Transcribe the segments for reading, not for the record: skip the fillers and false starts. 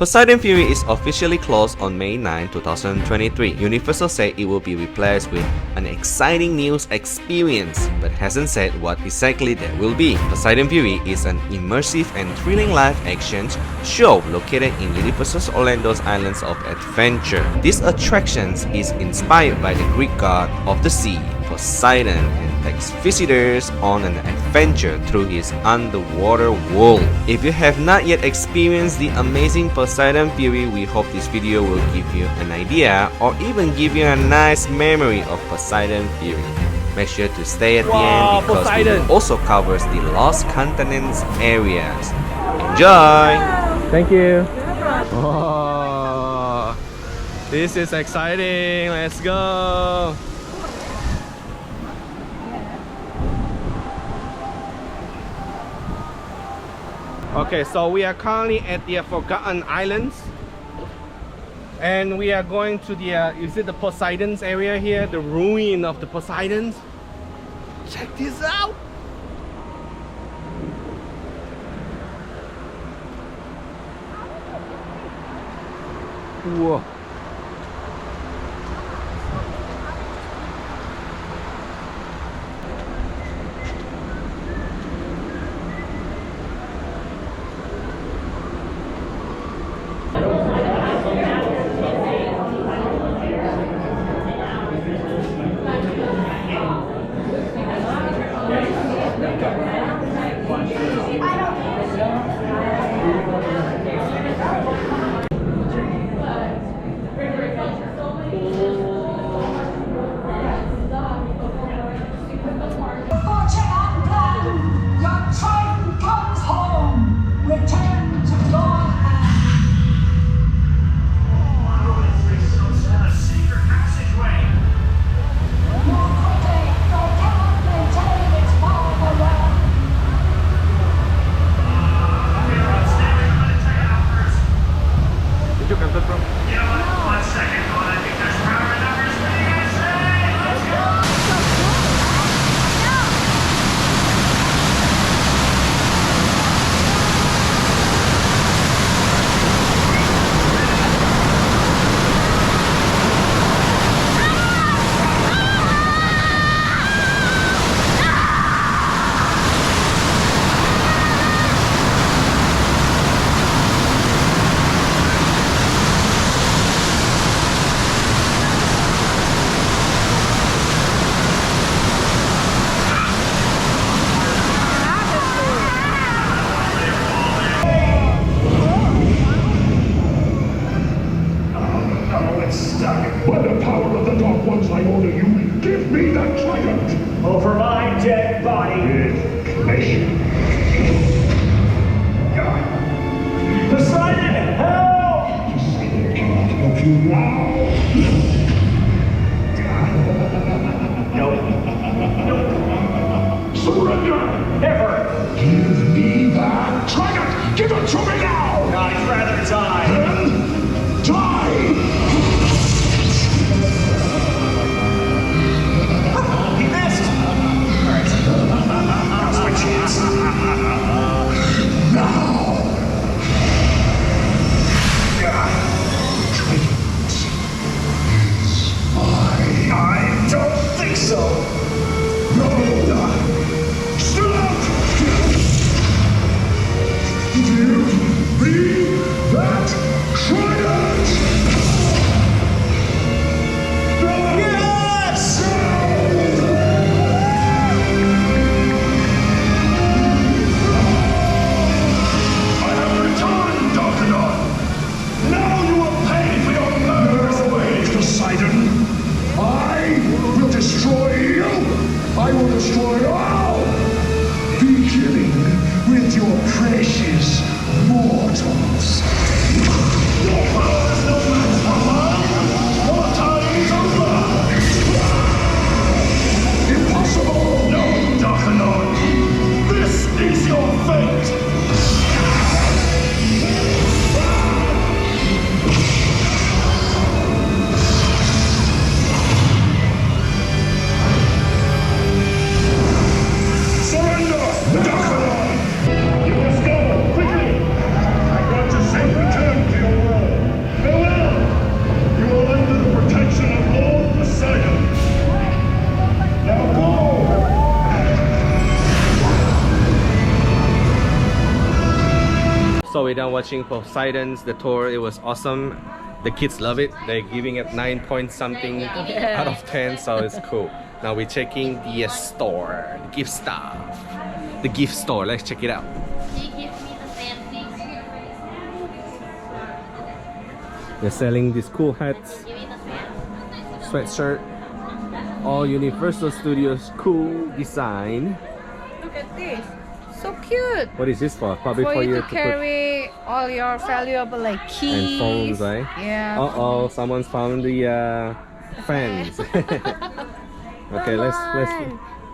Poseidon Fury is officially closed on May 9, 2023. Universal said it will be replaced with an exciting new experience, but hasn't said what exactly that will be. Poseidon Fury is an immersive and thrilling live-action show located in Universal's Orlando's Islands of Adventure. This attraction is inspired by the Greek god of the sea, Poseidon, and takes visitors on an adventure through his underwater world. If you have not yet experienced the amazing Poseidon Fury, we hope this video will give you an idea or even give you a nice memory of Poseidon Fury. Make sure to stay at the end because Poseidon it also covers the Lost Continents areas. Enjoy! Thank you. Oh, this is exciting. Let's go. Okay, so we are currently at the Forgotten Islands, and we are going to the is it the Poseidon's area here, the ruin of the Poseidons. Check this out. Whoa. By the power of the Dark Ones, I order you, give me that trident! Over my dead body! With pleasure. Poseidon, help! Poseidon cannot help you now. Nope. Surrender! Never! Give me that trident! Give it to me now! I'd rather die. Then die! He missed! Alright. Now's my chance. Now! Trident is mine. I don't think so. No! Still out! Give me that trident! Yes! I have returned, Darkadon! Now you will pay for your murderous ways, Poseidon! I will destroy you! I will destroy all! Beginning with your precious mortals! we're done watching Poseidon's the tour. It was awesome. The kids love it. They're giving it 9 point something out of 10, so it's cool. Now we're checking the store, the gift stuff, the gift store. Let's check it out. They're selling these cool hats, sweatshirt, all Universal Studios cool design. Look at this. So cute. What is this for? Probably For you you to carry all your valuable like keys. and phones, right? Yeah. Uh-oh, someone's found the fans. Okay, let's.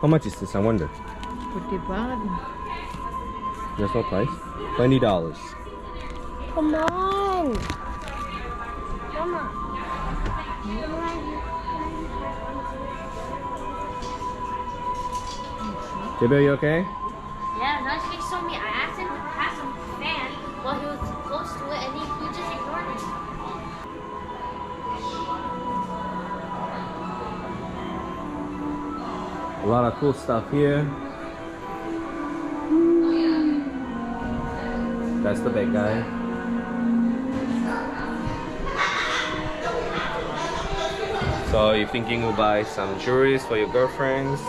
How much is this? I wonder. Pretty bad. There's no price. $20. Come on. Gabriel, you okay? Yeah, no, she showed me. I asked him to pass some fan while he was close to it, and he just ignored it. A lot of cool stuff here. That's the big guy. So you're thinking to buy some jewelry for your girlfriends?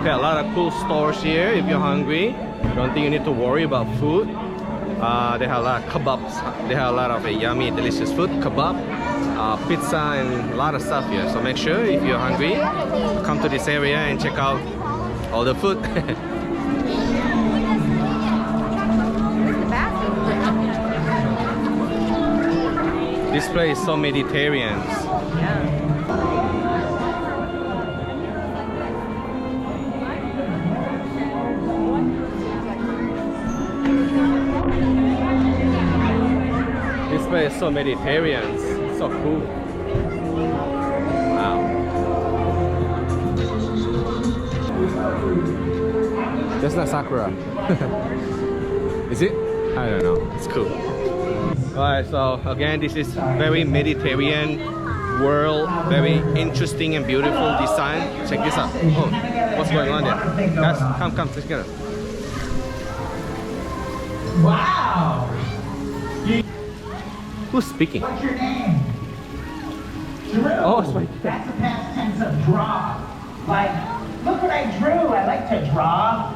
Okay, a lot of cool stores here if you're hungry. Don't think you need to worry about food. They have a lot of kebabs. They have a lot of yummy, delicious food. Kebab, pizza, and a lot of stuff here. So make sure if you're hungry, come to this area and check out all the food. This place is so Mediterranean. This place is so Mediterranean. So cool. Wow. That's not Sakura. Is it? I don't know. It's cool. Alright, so again, this is very Mediterranean world, very interesting and beautiful design. Check this out. Oh, what's going on there? Guys, come together. Wow! Who's speaking? What's your name? Drew. Oh, it's my That's the past tense of draw. Like, look what I drew. I like to draw.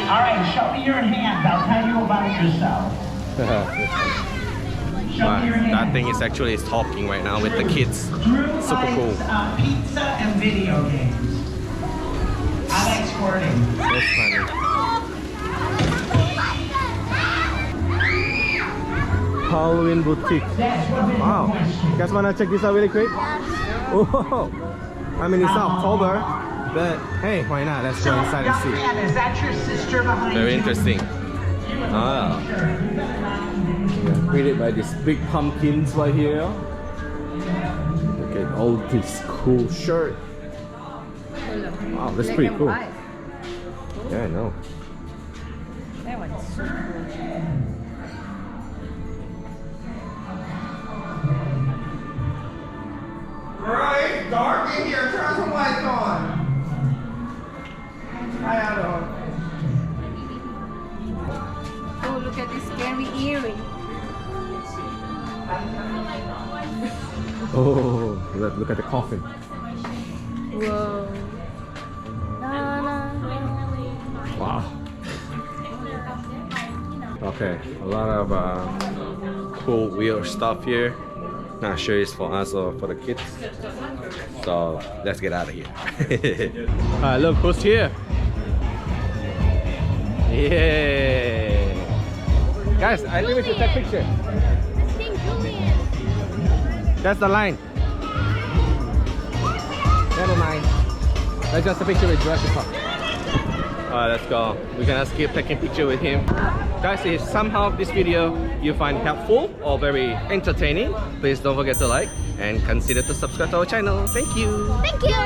All right, show me your hands. I'll tell you about yourself. Show me your hands. That thing is actually talking right now with the kids. Drew Super likes, cool. Pizza and video games. I like squirting. That's funny. Halloween boutique. Wow. You guys wanna check this out really quick? Oh, I mean it's October, but hey, why not? Let's go inside and see. Man, is that your sister behind Very you? interesting. Ah. Created by these big pumpkins right here. Look at all this cool shirt. Wow, that's pretty cool. Yeah, I know. That one's so cool. Right, it's dark in here. Turn some lights on. Hi, Adam. Oh, look at this scary earring. Oh, look at the coffin. Whoa. Wow. Okay, a lot of cool weird stuff here. Not sure it's for us or for the kids. So let's get out of here. Look who's here. Yeah. Guys, I think we should take a picture. That's the line. Never mind. Let's just a picture with Jurassic Park. Alright, let's go. We're gonna keep taking picture with him. Guys, if somehow this video you find helpful or very entertaining, please don't forget to like and consider to subscribe to our channel. Thank you. Thank you.